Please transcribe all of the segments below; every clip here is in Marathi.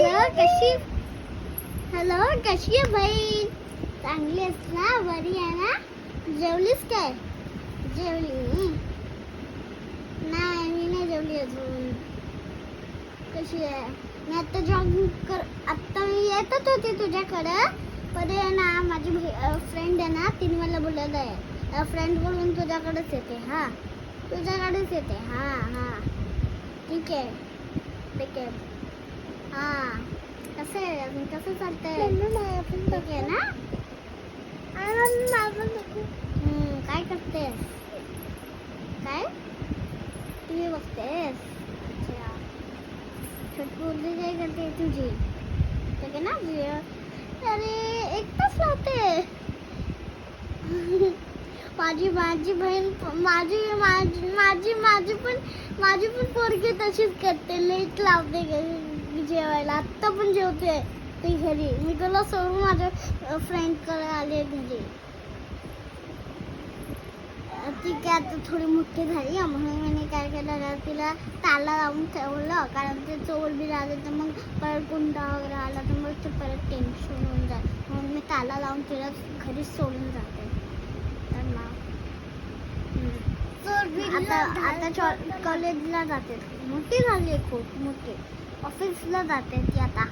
हॅलो कशी आहे बहीण? चांगली आहेस ना? बरी आहे ना? जेवलीस काय? जेवली नाही? मी नाही जेवली अजून. कशी आहे? मी आता आता मी येतच होती तुझ्याकडं, पण आहे ना माझी फ्रेंड आहे ना, तिने मला बोलवलं आहे. फ्रेंड बोलून तुझ्याकडेच येते. हा तुझ्याकडेच येते. हा हा ठीक आहे ठीक आहे. हा कसं आहे अजून? कसं चालतंय? ठीक आहे ना? काय करतेस? काय टीव्ही बघतेस? अच्छा. छोटी मुलगी काय करते तुझी? ठीक आहे ना? अरे एक तास लावते. माझी माझी बहीण माझी पण पोरगी तशीच करते. लेट लावते जेवायला. आत्ता पण जेवते ती घरी. मी तुला सोडून माझ्या फ्रेंडकडे आले घरी. ती काय आता थोडी मोठी झाली म्हणून मी काय केलं, तिला ताला लावून ठेवलं. कारण ते चोर बी राहिले तर मग परत गुंडा वगैरे आला तर मग ते परत टेन्शन होऊन जाईल. म्हणून मी ताला लावून तिला घरीच सोडून जाते. आता कॉलेजला जाते. मोठी झाली, खूप मोठी. ऑफिसला जाते ती आता.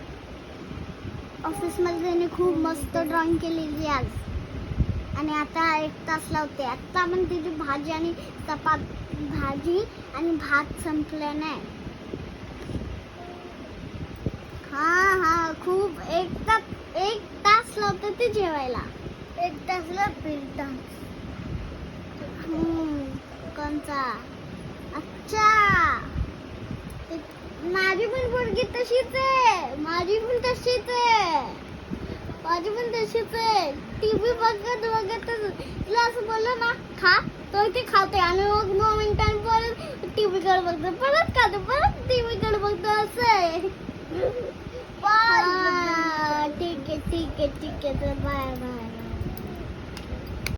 ऑफिसमध्ये तिने खूप मस्त ड्रॉइंग केलेली आज. आणि आता 1 तास लावते. आता पण तिची भाजी आणि भात संपलं नाही. हा खूप 1 तास लावते ती जेवायला. 1 तासला 1 तास. कोणचा? अच्छा, माझी पण पोरगी तशीच आहे. माझी पण तशीच आहे. टीव्ही बघत तिला असं बोललं ना खा, तो ते खाते आणि मग 2 मिनिटांनी परत टीव्ही कडे बघतो, परत खाते, परत टीव्ही कडे बघतो. असं आहे. ठीक आहे तर बाय.